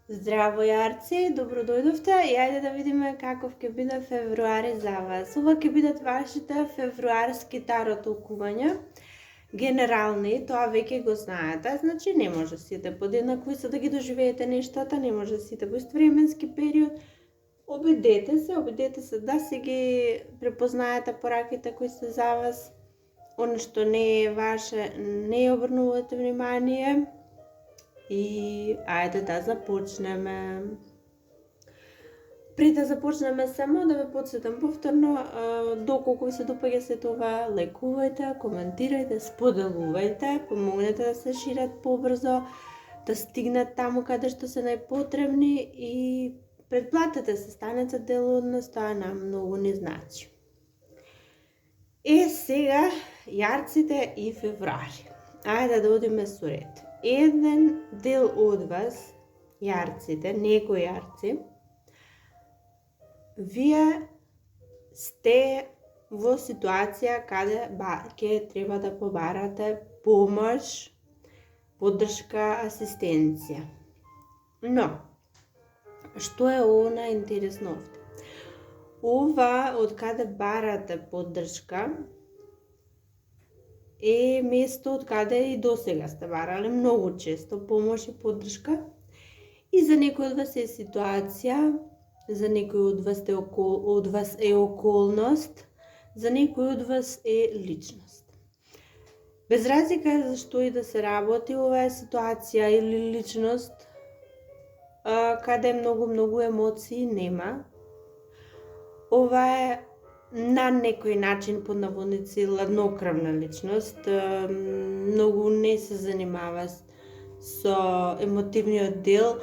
Здраво, јарци, добро дојдовте и ајде да видиме каков ќе биде февруари за вас. Ова ќе бидат вашите февруарски таро толкувања. Генерални, тоа веќе го знаете, значи не може сите подеднакво се да ги доживеете нештата, не може сите во ист временски период. Обидете се да се ги препознаете пораките кои се за вас. Оно што не е ваше, не обрнувате внимание. И ајде да започнеме. Пред да започнеме само да ве подсетам повторно, доколку ви се допаѓа се това, лајкувајте, коментирајте, споделувајте, помогнете да се шират побрзо, да стигнат таму каде што се најпотребни и предплатете се, станете дел од нас, тоа нам многу не значи. Сега, јарците и февруари. Ајде да одиме со ред. Еден дел од вас, јарците, некои јарци, вие сте во ситуација каде ќе треба да побарате помош, поддршка, асистенција. Но, што е ово најинтересно овде? Ова од каде барате поддршка е место од каде и досега сте барале многу често помош и поддршка. И за некој од вас е ситуација, за некој од вас е околност, за некој од вас е личност. Без разлика за што и да се работи, ова е ситуација или личност каде многу емоции нема. Ова е на некој начин под наводници ладнокрвна личност, многу не се занимава со емотивниот дел,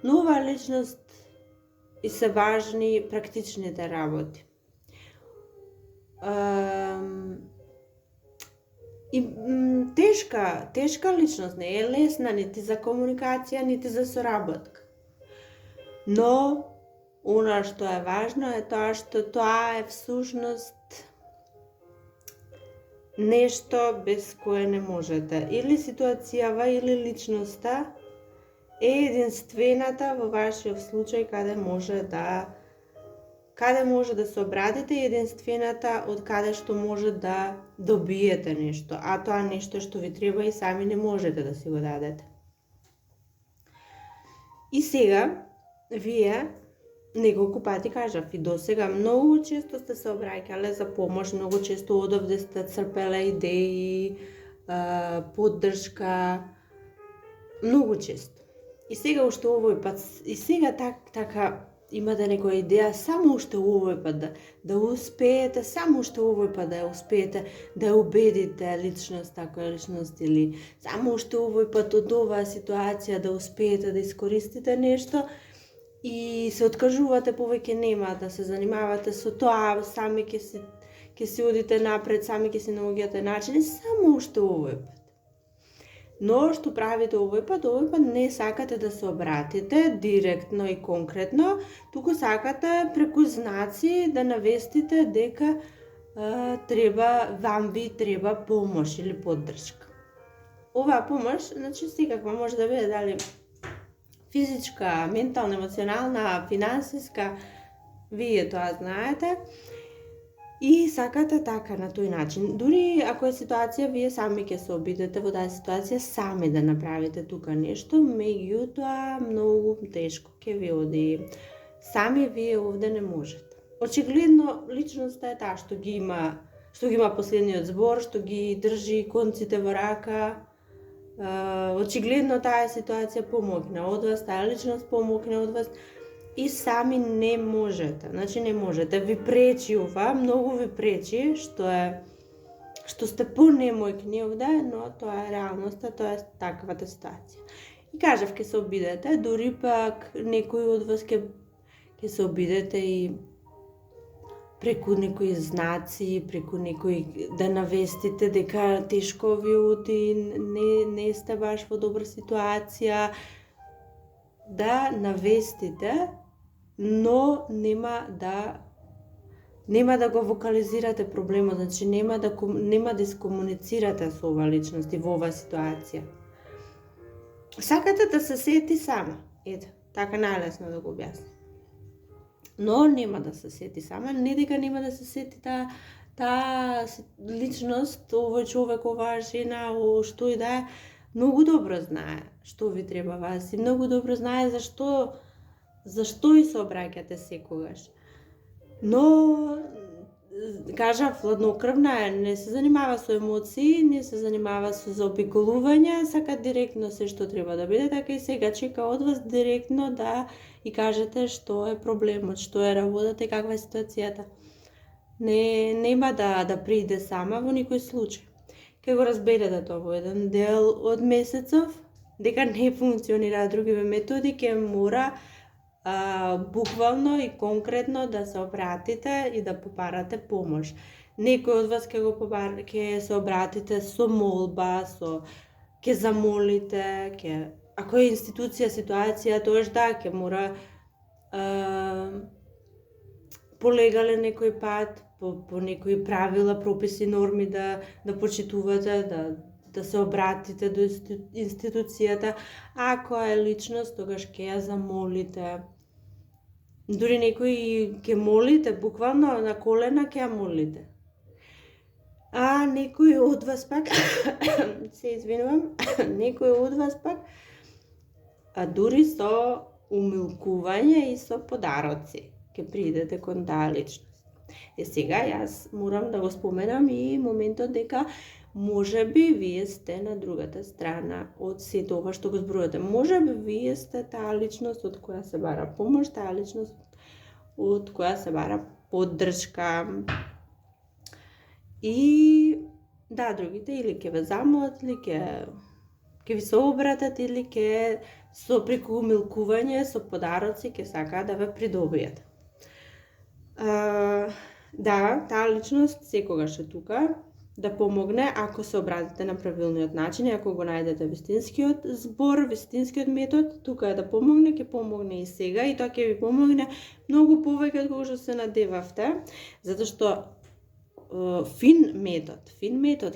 но оваа личност и се важни практичните работи. И тешка личност, не е лесна нити за комуникација, нити за соработка. Но она што е важно е тоа што тоа е всушност нешто без кое не можете. Или ситуацијава, или личноста е единствената во вашиот случај каде може да се обратите, единствената од каде што може да добиете нешто, а тоа нешто што ви треба и сами не можете да си го дадете. И сега, вие неколку пати кажав и досега многу често сте се обраќале за помош, многу често одовде сте црпеле идеи, поддршка, многу често. И сега уште овој пат, и сега така имате некоја идеја, само уште овој пат да успеете, само уште овој пат да успеете да ја убедите личност, таква личност, или само уште овој пат од оваа ситуација да успеете да искористите нешто, и се откажувате, повеќе нема да се занимавате со тоа, сами ќе си одите напред, сами ќе си наоѓате начини, само уште овој пат. Но што правите овој пат не сакате да се обратите директно и конкретно, туку сакате преку знаци да навестите дека вам треба помош или поддршка. Оваа помош, значи секаква може да биде дали физичка, ментална, емоционална, финансиска, вие тоа знаете. И сакате така на тој начин. Дури ако е ситуација, вие сами ќе се обидете во таа ситуација сами да направите тука нешто, меѓутоа многу тешко ќе ви оди. Сами вие овде не можете. Очигледно личноста е таа што ги има последниот збор, што ги држи конците во рака. Очигледно таа ситуација помогна од вас, таа личност помогна од вас и сами не можете. Значи не можете, ви пречи ова, многу ви пречи, што сте понемојкни овде, но тоа е реалноста, тоа е таквата ситуација. И кажав, ќе се обидете, дури пак некој од вас ќе се обидете и преку некои знаци, преку некои да навестите дека тешко ви оди, не сте баш во добра ситуација, да навестите, но нема да го вокализирате проблемот, значи нема да искомуницирате со оваа личност и во оваа ситуација. Сакате да се сети сама. Ете, Така најлесно да го објасни. Но нема да се сети сама, не дека нема да се сети таа личност, овој човек, оваа жена, што и да е, многу добро знае што ви треба вас и многу добро знае зашто и се обраќате секогаш. Но кажав, хладнокрвна е, не се занимава со емоции, не се занимава со заобиколување, сака директно се што треба да биде, така и сега чека од вас директно да и кажете што е проблемот, што е работата и каква е ситуацијата. Нема да приде сама во никој случај. Ке го разберете тоа во еден дел од месецов, дека не функционираат другиве методи, ке мора буквално и конкретно да се обратите и да побарате помош. Некој од вас ќе се обратите со молба, ќе замолите, ако е институција, ситуација, тоаш да, ќе мора полегале некој пат, по некои правила, прописи, норми да почитувате, да се обратите до институцијата. Ако е личност, тогаш ќе ја замолите. Дури некој ќе молите, буквално на колена ќе ја молите. А некој од вас пак, се извинувам, некој од вас пак, дури со умилкување и со подароци ќе придете кон таа личност. Сега јас морам да го споменам и моментот дека можеби вие сте на другата страна од сето ова што го зборувате. Можеби вие сте таа личност од која се бара помош, таа личност од која се бара поддршка. И да, другите или ќе ве замолат, или ќе ви се обратат, или ќе со преку умилкување, со подароци ќе сакаат да ве придобијат. Да, таа личност секогаш е тука да помогне ако се обратите на правилниот начин и ако го најдете вистинскиот збор, вистинскиот метод, тука е да помогне, ќе помогне и сега и тоа ќе ви помогне многу повеќе од кога што се надевавте, затоа што фин метод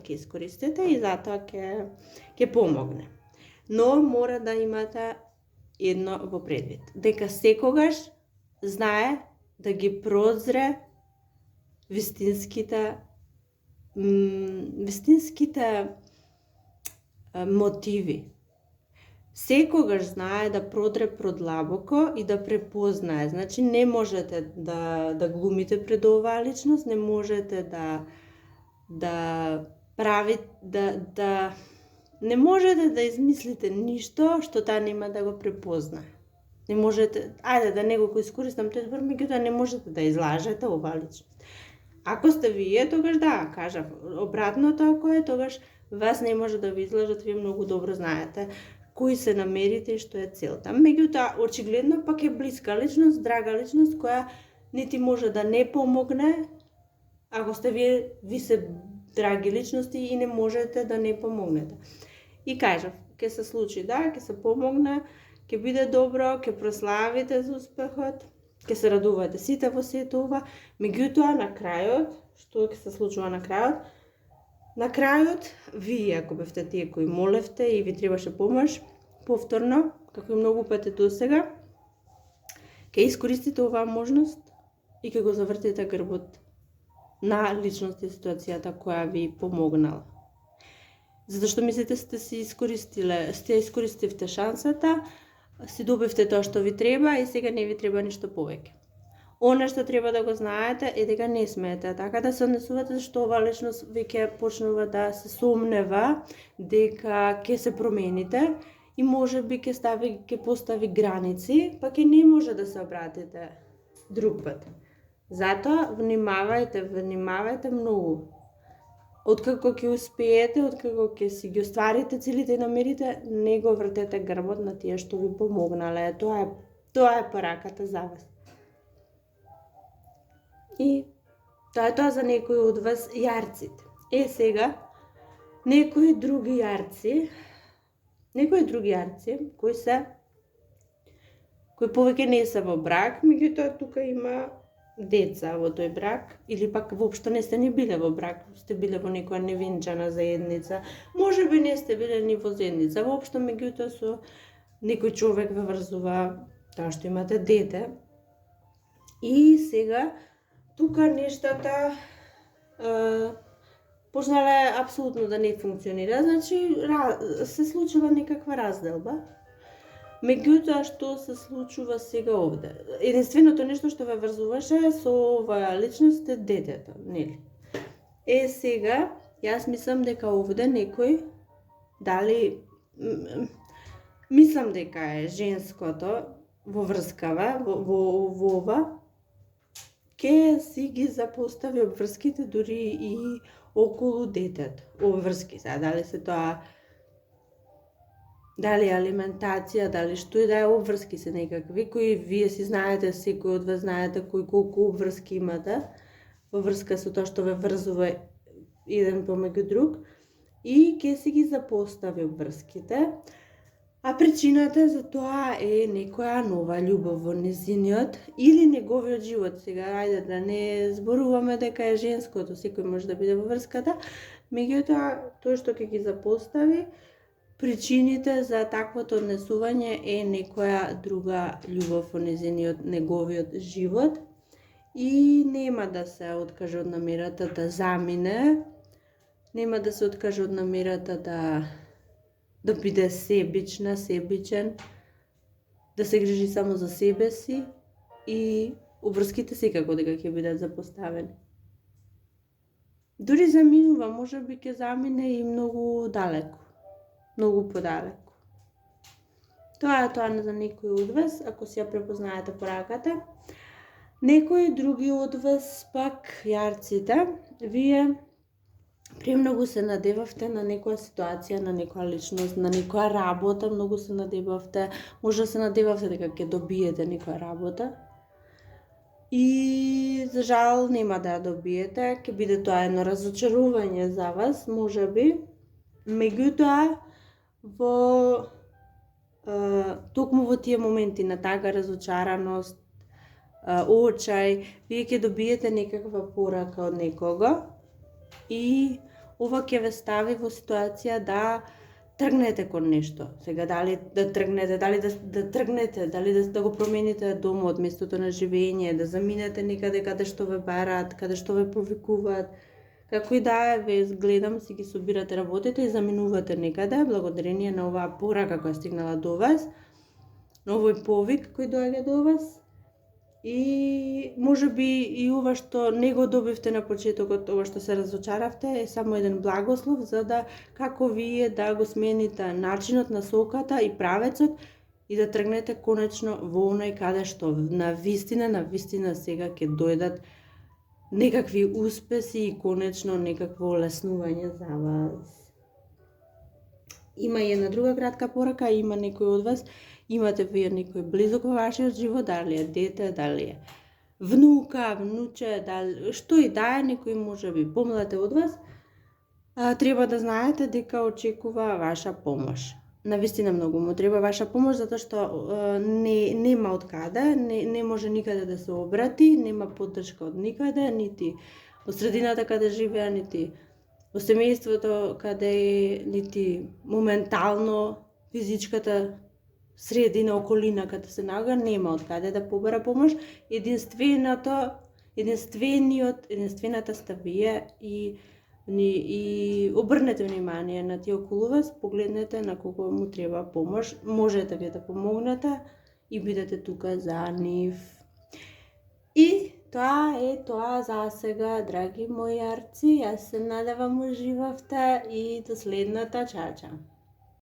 ќе искористите и затоа ќе помогне. Но мора да имате едно во предвид, дека секогаш знае да ги прозре вистинските мотиви. Секогаш знае да продре продлабоко и да препознае. Значи не можете да глумите пред оваа личност, не можете не можете да измислите ништо што таа нема да го препознае. Не можете, да не го искористам тој збор, меѓутоа не можете да излажете оваа личност. Ако сте вие, тогаш да, кажав, обратното ако е, тогаш вас не може да ви излажат, вие многу добро знаете кои се намерите и што е целта. Меѓутоа, очигледно пак е блиска личност, драга личност, која нити може да не помогне, ако сте ви се драги личности и не можете да не помогнете. И кажав, ќе се случи, да, ќе се помогне, ќе биде добро, ќе прославите за успехот, ќе се радувате сите во сето ова, меѓутоа на крајот, што ќе се случува на крајот? На крајот, вие ако бевте тие кои молевте и ви требаше помош, повторно, како и многу пати досега, ќе искористите оваа можност и ќе го завртите грбот на личност и ситуацијата која ви помогнала. Затоа што мислите сте искористивте шансата, си добивте тоа што ви треба и сега не ви треба ништо повеќе. Она што треба да го знаете е дека не смеете така да се однесувате, што оваа личност веќе почнува да се сомнева дека ќе се промените и можеби ќе постави граници, па ќе не може да се обратите друг пат. Затоа внимавајте многу. Откако ќе успеете, откако ќе си ги остварите целите и намерите, не го вртете грбот на тие што ви помогнале. Тоа е пораката за вас. И тоа е тоа за некои од вас јарците. Сега, некои други јарци кои повеќе не се во брак, меѓутоа тука има деца во тој брак, или пак воопшто не сте ни биле во брак, сте биле во некоја невенчана заедница, можеби не сте биле ни во заедница, воопшто меѓутоа со некој човек ве врзува тоа што имате дете. И сега тука нештата почнале апсолутно да не функционира, значи се случила некаква разделба. Меѓутоа, што се случува сега овде? Единственото нешто што ве врзуваше со оваа личност е детето, нели? Сега, јас мислам дека овде некој, дали, мислам дека е женското во врскава, во ова, ке си ги запостави обврските дури и околу детето. Обврски се, дали се тоа, дали алиментација, дали што и да е, обврски се некакви, кои вие си знаете, секој од вас знаете кои колку обврски имате, во врска со тоа што ве врзува еден помеѓу друг, и ке си ги запостави обврските. А причината за тоа е некоја нова љубов во незиниот или неговиот живот. Сега, ајде да не зборуваме дека е женското, секој може да биде во врската, меѓутоа тоа што ќе ги запостави, причините за таквото однесување е некоја друга љубов во неговиот живот и нема да се откаже од намерата да замине, нема да се откаже од намерата да биде себична, себичен, да се грижи само за себе си и обврските секако дека ќе бидат запоставени. Дури заминува, може би ќе замине и многу далеко, многу подалеку. Тоа е тоа за некои од вас, ако си ја препознаете пораката. Некои други од вас, пак јарците, вие премногу се надевавте на некоја ситуација, на некоја личност, на некоја работа, многу се надевавте, може да се надевавте дека ќе добиете некоја работа. И за жал нема да ја добиете, ќе биде тоа едно разочарување за вас, можеби. Меѓутоа, токму во тие моменти на тага разочараност, очај, вие ќе добиете некаква порака од некого и ова ќе ве стави во ситуација да тргнете кон нешто. Сега дали да тргнете, дали да го промените домот, местото на живење, да заминете некаде каде што ве бараат, каде што ве повикуваат. Како и да е, ве гледам, си ги собирате работите и заминувате некаде, благодарение на оваа порака која стигнала до вас, на овој повик кој доаѓа до вас. И може би и ова што не го добивте на почетокот, ова што се разочаравте, е само еден благослов за да како вие да го смените начинот, насоката и правецот и да тргнете конечно во оној каде што на вистина сега ќе дојдат некакви успеси и конечно некакво олеснување за вас. Има и една друга кратка порака, има некој од вас, имате вие некој близок во вашиот живот, дали е дете, дали е внука, внуче, дали што и да е, некој може би помладе од вас, треба да знаете дека очекува ваша помош. Навистина многу му треба ваша помош, затоа што нема од каде, не може никаде да се обрати, нема поддршка од никаде, нити од средината каде живеа, нити во семејството каде е, нити моментално физичката средина, околина каде се наоѓа, нема од каде да побара помош. Единствената сте вие и обрнете внимание на тие околу вас, погледнете на кого му треба помош, можете вие да помогнете и бидете тука за нив. И тоа е тоа за сега, драги мои јарци, јас се надевам уживавте и до следната, чао.